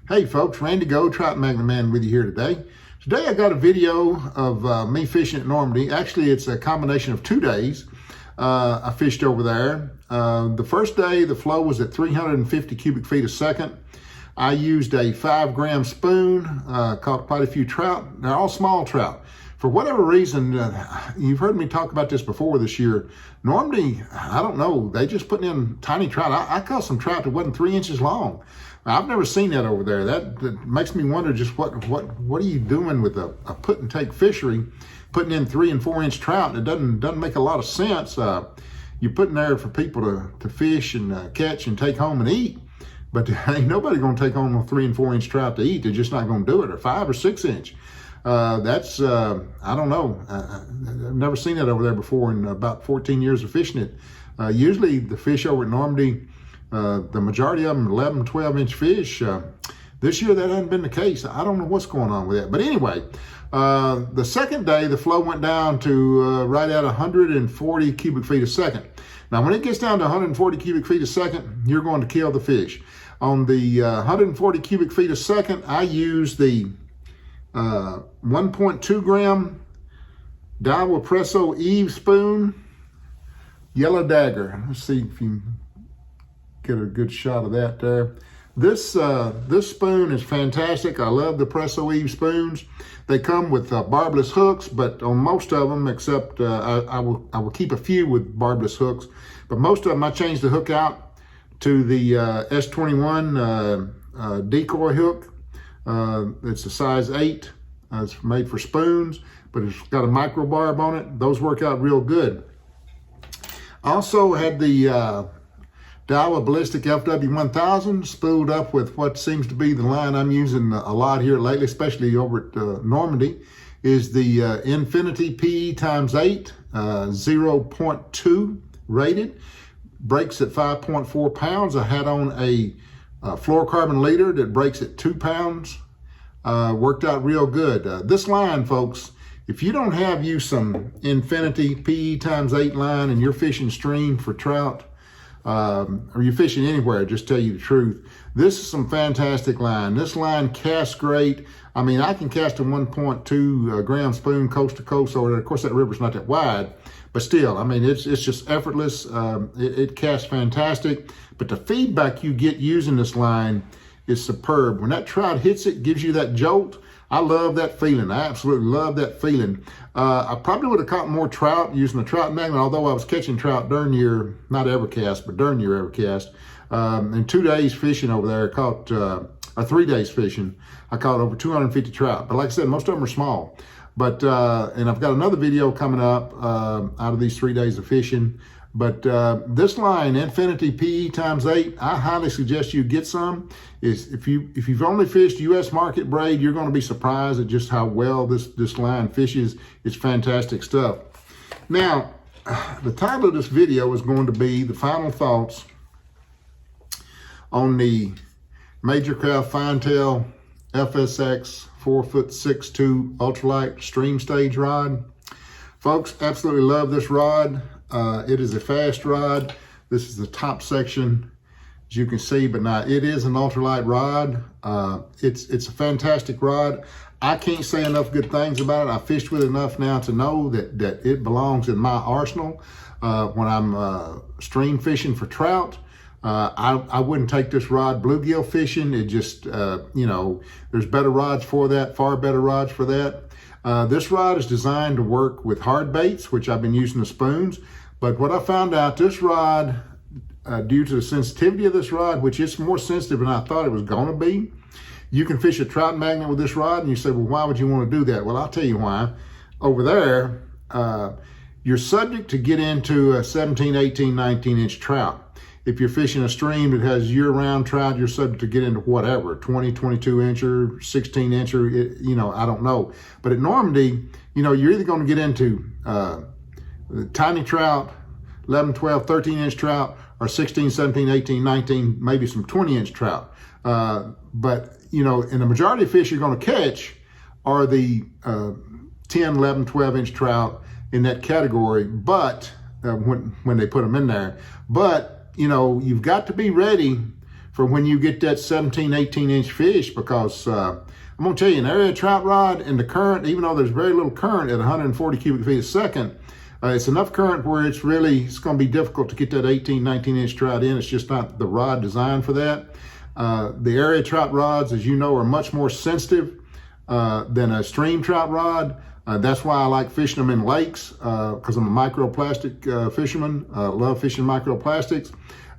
Hey folks, Randy Go, Trout Magnet Man with you here today. Today I got a video of me fishing at Normandy. Actually, it's a combination of 2 days. I fished over there. The first day, the flow was at 350 cubic feet a second. I used a 5-gram spoon, caught quite a few trout. They're all small trout. For whatever reason, you've heard me talk about this before this year. Normandy, I don't know, they just putting in tiny trout. I caught some trout that wasn't 3 inches long. I've never seen that over there. That makes me wonder just what are you doing with a put and take fishery, putting in 3 and 4 inch trout? It doesn't make a lot of sense. You're putting there for people to fish and catch and take home and eat, but ain't nobody gonna take home a 3 and 4 inch trout to eat. They're just not gonna do it, or 5 or 6 inch. I don't know. I've never seen that over there before in about 14 years of fishing it. Usually the fish over at Normandy, the majority of them 11, 12 inch fish. This year that hasn't been the case. I don't know what's going on with that. But anyway, the second day, the flow went down to right at 140 cubic feet a second. Now, when it gets down to 140 cubic feet a second, you're going to kill the fish. On the 140 cubic feet a second, I use the 1.2 gram Daiwa Presso Eve spoon, yellow dagger. Let's see if you can get a good shot of that there. This spoon is fantastic. I love the Presso Eve spoons. They come with barbless hooks, but on most of them, except I will keep a few with barbless hooks, but most of them I change the hook out to the S21 decoy hook. It's a size 8. It's made for spoons, but it's got a micro barb on it. Those work out real good. I also had the Daiwa Ballistic FW1000 spooled up with what seems to be the line I'm using a lot here lately, especially over at Normandy, is the Infinity PE x 8, 0.2 rated, breaks at 5.4 pounds. I had on a fluorocarbon leader that breaks at 2 pounds. Worked out real good. This line, folks, if you don't have you some Infinity PE x 8 line and you're fishing stream for trout, or you're fishing anywhere, just tell you the truth, this is some fantastic line. This line casts great. I mean, I can cast a 1.2 gram spoon coast to coast over there. Of course, that river's not that wide, but still, I mean, it's just effortless. It casts fantastic, but the feedback you get using this line is superb. When that trout hits it, gives you that jolt. I love that feeling. I absolutely love that feeling. I probably would have caught more trout using a trout magnet, although I was catching trout during your, not Evercast, but during your Evercast. In 2 days fishing over there, I caught, or 3 days fishing, I caught over 250 trout. But like I said, most of them are small. But, and I've got another video coming up out of these 3 days of fishing. But this line, Infinity PE x 8, I highly suggest you get some. If you've only fished U.S. market braid, you're going to be surprised at just how well this line fishes. It's fantastic stuff. Now, the title of this video is going to be the final thoughts on the Major Craft Fine Tail FSX 4'6" ultralight stream stage rod. Folks, absolutely love this rod. It is a fast rod. This is the top section, as you can see, but now it is an ultralight rod. It's a fantastic rod. I can't say enough good things about it. I fished with it enough now to know that it belongs in my arsenal. When I'm stream fishing for trout, I wouldn't take this rod bluegill fishing. It just, you know, there's better rods for that, far better rods for that. This rod is designed to work with hard baits, which I've been using the spoons. But what I found out, this rod, due to the sensitivity of this rod, which is more sensitive than I thought it was going to be, you can fish a trout magnet with this rod. And you say, well, why would you want to do that? Well, I'll tell you why. Over there, you're subject to get into a 17, 18, 19 inch trout. If you're fishing a stream that has year-round trout, you're subject to get into whatever, 20, 22 incher, 16 incher, you know, I don't know. But at Normandy, you know, you're either going to get into tiny trout, 11, 12, 13 inch trout, or 16, 17, 18, 19, maybe some 20 inch trout. But, you know, in the majority of fish you're going to catch are the 10, 11, 12 inch trout in that category, but when they put them in there. But, you know, you've got to be ready for when you get that 17, 18-inch fish, because I'm going to tell you, an area trout rod and the current, even though there's very little current at 140 cubic feet a second, it's enough current where it's going to be difficult to get that 18, 19-inch trout in. It's just not the rod designed for that. The area trout rods, as you know, are much more sensitive than a stream trout rod. That's why I like fishing them in lakes, because I'm a microplastic fisherman. Love fishing microplastics.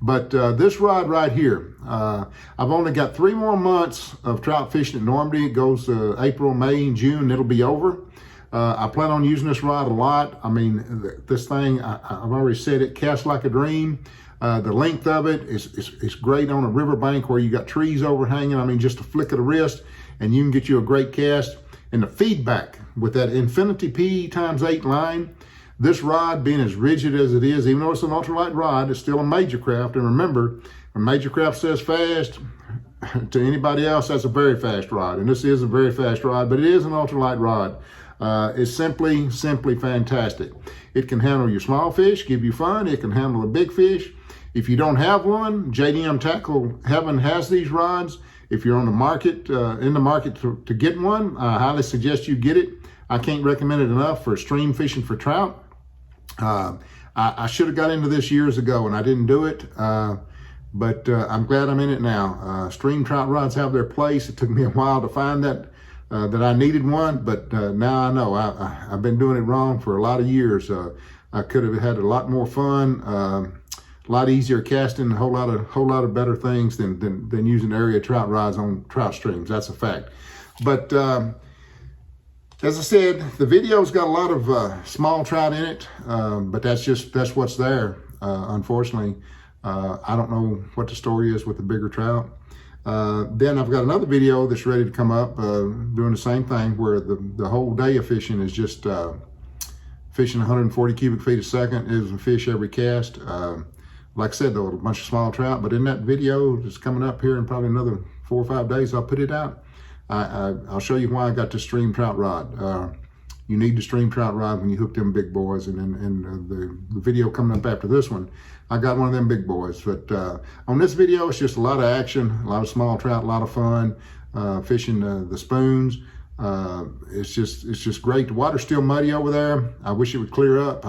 But this rod right here, I've only got 3 more months of trout fishing at Normandy. It goes April, May, and June, and it'll be over. I plan on using this rod a lot. I mean, this thing, I've already said it casts like a dream. The length of it is great on a riverbank where you got trees overhanging. I mean, just a flick of the wrist, and you can get you a great cast. And the feedback with that Infinity P x 8 line, this rod being as rigid as it is, even though it's an ultralight rod, it's still a major craft. And remember, when major craft says fast, to anybody else, that's a very fast rod. And this is a very fast rod, but it is an ultralight rod. It's simply fantastic. It can handle your small fish, give you fun. It can handle a big fish. If you don't have one, JDM Tackle Heaven has these rods. If you're on the market, in the market to get one, I highly suggest you get it. I can't recommend it enough for stream fishing for trout. I should have got into this years ago and I didn't do it, but I'm glad I'm in it now. Stream trout rods have their place. It took me a while to find that I needed one, but now I know. I've been doing it wrong for a lot of years. I could have had a lot more fun, a lot easier casting, a whole lot of better things than using area trout rods on trout streams. That's a fact. But as I said, the video's got a lot of small trout in it, but that's what's there. Unfortunately, I don't know what the story is with the bigger trout. Then I've got another video that's ready to come up, doing the same thing, where the whole day of fishing is just fishing 140 cubic feet a second. Is a fish every cast. Like I said, though, a bunch of small trout. But in that video that's coming up here in probably another 4 or 5 days, I'll put it out. I'll show you why I got the stream trout rod. You need the stream trout rod when you hook them big boys. And the video coming up after this one, I got one of them big boys. But on this video, it's just a lot of action, a lot of small trout, a lot of fun, fishing the spoons. It's just great. The water's still muddy over there. I wish it would clear up.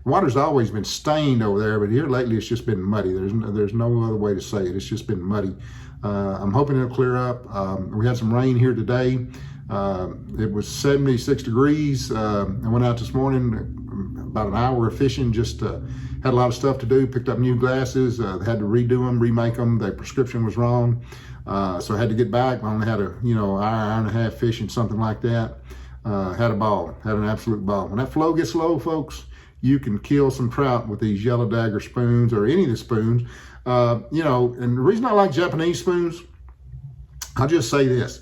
Water's always been stained over there, but here lately it's just been muddy. There's no other way to say it. It's just been muddy. I'm hoping it'll clear up. We had some rain here today. It was 76 degrees. I went out this morning, about an hour of fishing, just had a lot of stuff to do, picked up new glasses, had to redo them, remake them. The prescription was wrong. So I had to get back. I only had hour and a half fishing, something like that. Had a ball, had an absolute ball. When that flow gets low, folks, you can kill some trout with these yellow dagger spoons or any of the spoons. And the reason I like Japanese spoons, I'll just say this.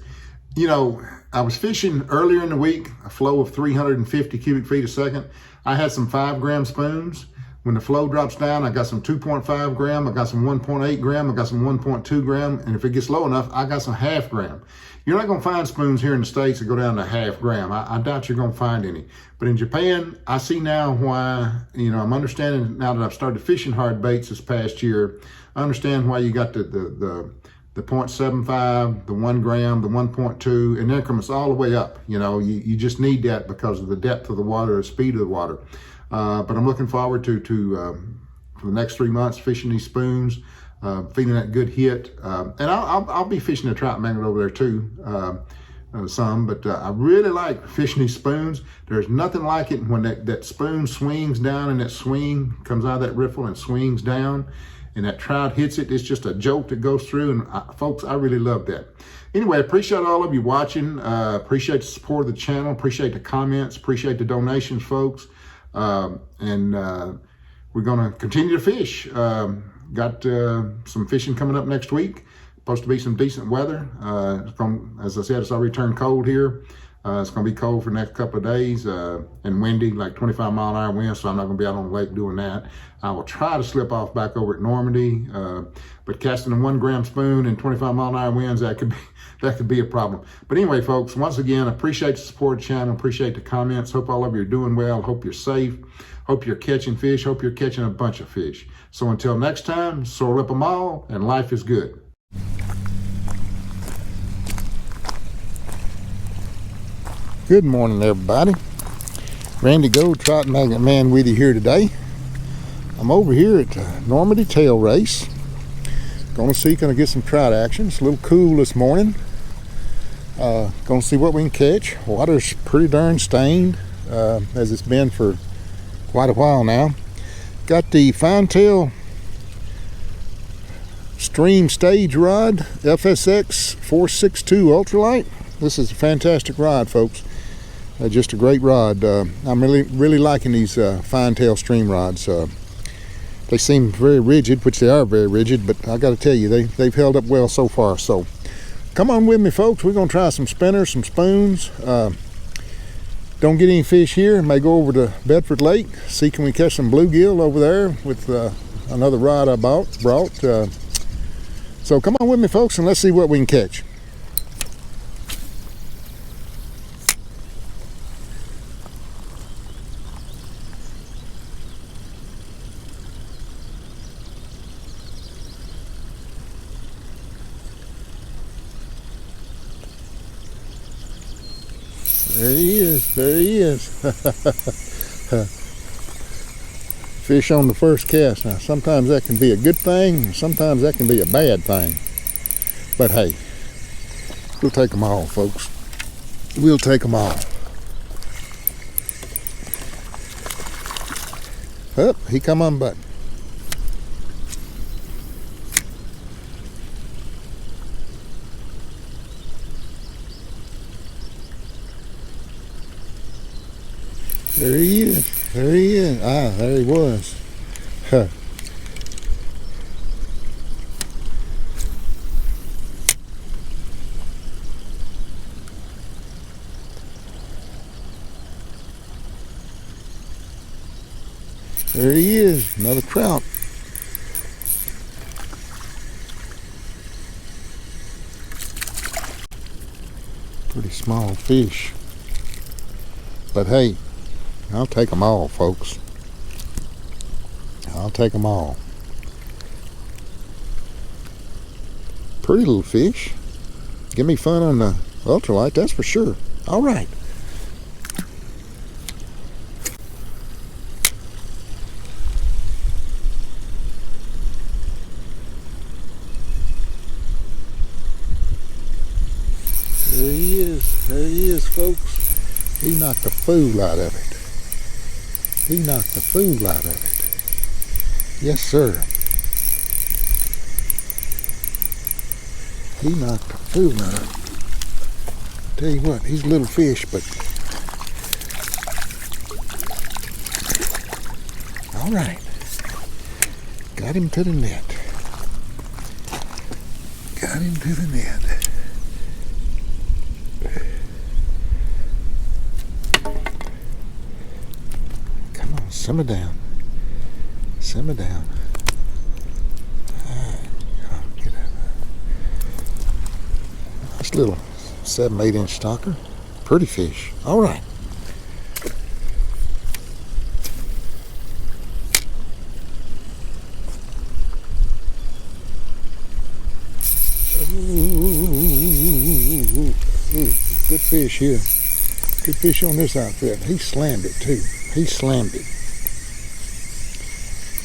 I was fishing earlier in the week, a flow of 350 cubic feet a second. I had some 5-gram spoons. When the flow drops down, I got some 2.5 gram, I got some 1.8 gram, I got some 1.2 gram, and if it gets low enough, I got some 1/2 gram. You're not gonna find spoons here in the States that go down to 1/2 gram. I doubt you're gonna find any. But in Japan, I see now why, I'm understanding now that I've started fishing hard baits this past year. I understand why you got the 0.75, the 1 gram, the 1.2, in increments all the way up. You just need that because of the depth of the water, the speed of the water. But I'm looking forward to for the next 3 months fishing these spoons, feeling that good hit. And I'll be fishing the trout magnet over there too, some. But I really like fishing these spoons. There's nothing like it when that spoon swings down and that swing comes out of that riffle and swings down, and that trout hits it. It's just a jolt that goes through. And folks, I really love that. Anyway, appreciate all of you watching. Appreciate the support of the channel. Appreciate the comments. Appreciate the donations, folks. And we're going to continue to fish. Got some fishing coming up next week. Supposed to be some decent weather. As I said, it's already turned cold here. It's going to be cold for the next couple of days and windy, like 25-mile-an-hour winds, so I'm not going to be out on the lake doing that. I will try to slip off back over at Normandy, but casting a 1-gram spoon and 25-mile-an-hour winds, that could be a problem. But anyway, folks, once again, appreciate the support of the channel, appreciate the comments. Hope all of you are doing well. Hope you're safe. Hope you're catching fish. Hope you're catching a bunch of fish. So until next time, soar up them all, and life is good. Good morning, everybody. Randy Gold Trout Magnet Man with you here today. I'm over here at Normandy Tail Race. Gonna get some trout action. It's a little cool this morning. Gonna see what we can catch. Water's pretty darn stained, as it's been for quite a while now. Got the Fine Tail Stream Stage Rod FSX 462 Ultralight. This is a fantastic rod, folks. Just a great rod. I'm really liking these Fine Tail stream rods. They seem very rigid, which they are very rigid, but I got to tell you, they've held up well so far. So come on with me, folks. We're going to try some spinners, some spoons. Don't get any fish here. May go over to Bedford Lake, see can we catch some bluegill over there with another rod I brought. So come on with me, folks, and let's see what we can catch. There he is, there he is. Fish on the first cast. Now, sometimes that can be a good thing, sometimes that can be a bad thing. But hey, we'll take them all, folks. We'll take them all. Up, he come unbuttoned. There he is. There he is. Ah, there he was. Huh. There he is. Another trout. Pretty small fish. But hey, I'll take them all, folks. I'll take them all. Pretty little fish. Give me fun on the ultralight, that's for sure. All right. There he is. There he is, folks. He knocked the fool out of it. He knocked the fool out of it. Yes, sir. He knocked the fool out of it. Tell you what, he's a little fish, but all right. Got him to the net. Got him to the net. Simmer down. Simmer down. Alright, get out of there. Nice little 7-8 inch stalker. Pretty fish. Alright. Good fish here. Good fish on this outfit. He slammed it too. He slammed it.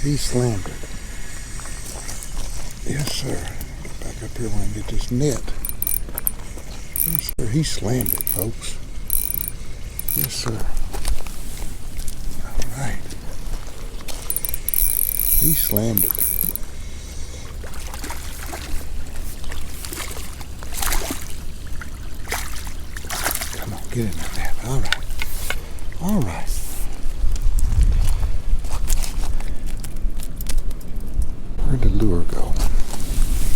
He slammed it. Yes, sir. Get back up here when I get this net. Yes, sir. He slammed it, folks. Yes, sir. All right. He slammed it. Come on, get in the net. All right. All right. Where'd the lure go?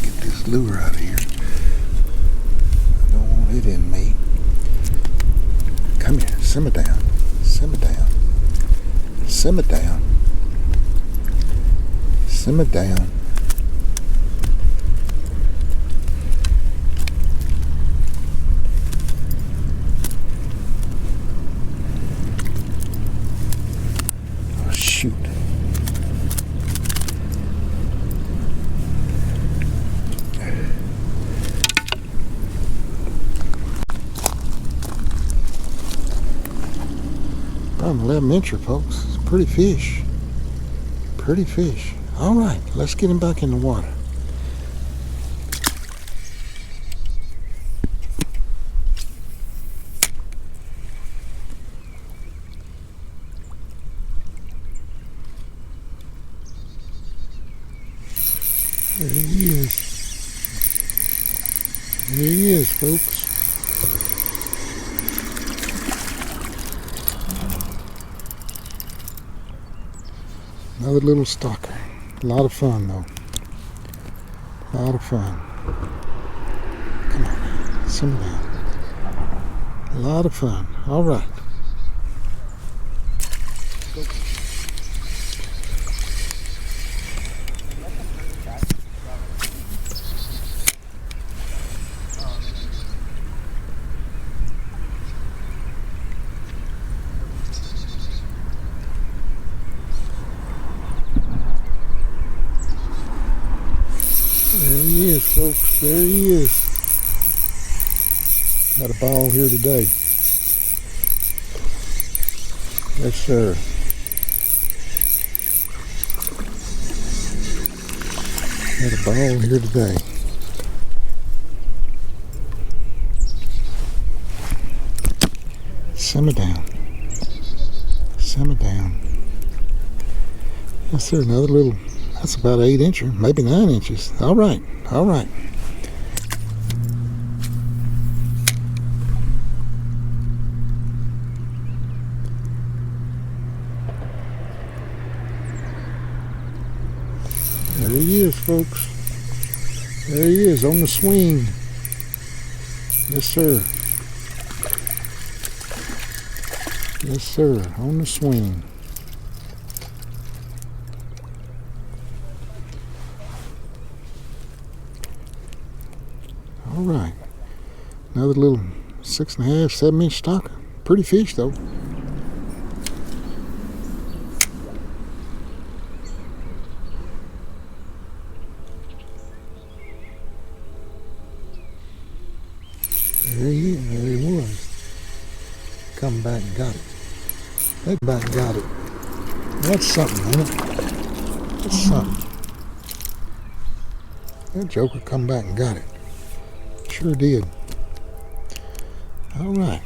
Get this lure out of here. I don't want it in me. Simmer down. Simmer down. Simmer down. Simmer down. Oh, shoot. About an 11-incher, folks. It's a pretty fish. Pretty fish. All right, let's get him back in the water. There he is. There he is, folks. Another little stalker. A lot of fun, though. A lot of fun. Come on, simmer down. A lot of fun. All right. Go. There he is, folks. There he is. Got a ball here today. Yes, sir. Got a ball here today. Simmer down. Simmer down. Yes, sir. Another little. That's about 8-incher, maybe 9 inches. All right, all right. There he is, folks. There he is on the swing. Yes, sir. Yes, sir, on the swing. All right, another little 6.5, 7-inch stalker. Pretty fish, though. There he is. There he was. Come back and got it. That back got it. That's something, ain't it? That's something. That joker come back and got it. Sure did. All right.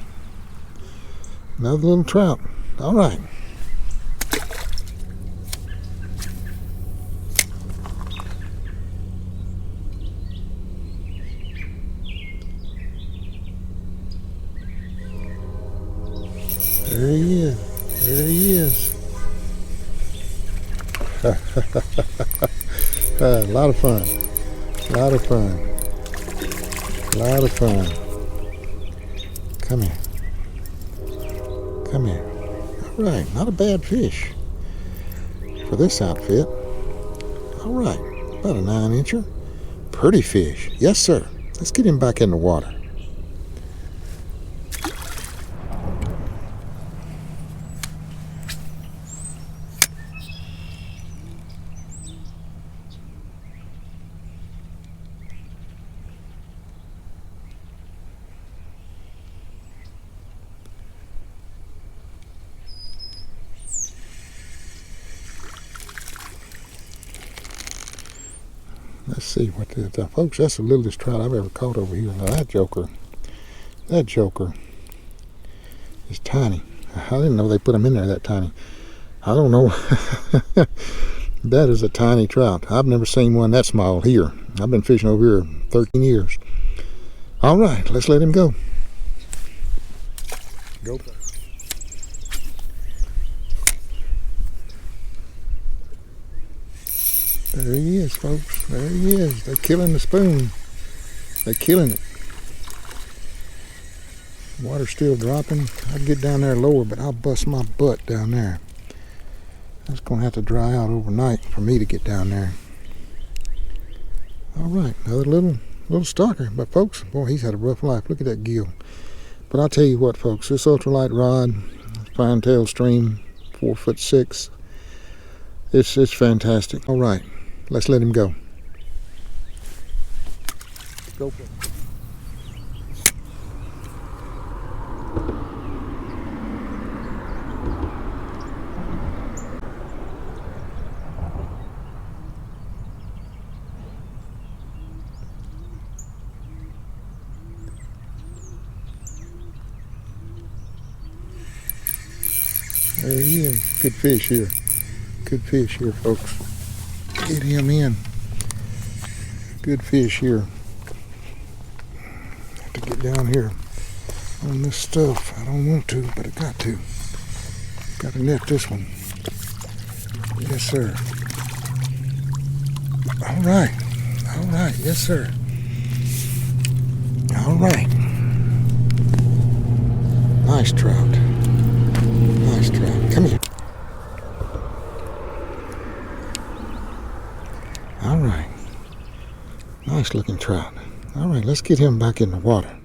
Another little trout. All right. There he is. There he is. A lot of fun. A lot of fun. A lot of fun. Come here. Come here. All right, not a bad fish for this outfit. All right, about a 9-incher. Pretty fish. Yes, sir. Let's get him back in the water. Let's see what this, folks, that's the littlest trout I've ever caught over here. Now that joker is tiny. I didn't know they put them in there that tiny. I don't know. That is a tiny trout. I've never seen one that small here. I've been fishing over here 13 years. All right, let's let him go. Go. There he is, folks. There he is. They're killing the spoon. They're killing it. Water's still dropping. I'll get down there lower, but I'll bust my butt down there. It's going to have to dry out overnight for me to get down there. All right, another little stalker. But folks, boy, he's had a rough life. Look at that gill. But I'll tell you what, folks, this ultralight rod, Fine Tail Stream 4'6", it's fantastic. All right, let's let him go. Go for it. There he is. Good fish here. Good fish here, folks. Get him in. Good fish here. Have to get down here on this stuff. I don't want to, but I got to. Got to net this one. Yes, sir. All right. All right. Yes, sir. All right. Nice trout. Nice trout. Come here. All right. Nice looking trout. All right, let's get him back in the water.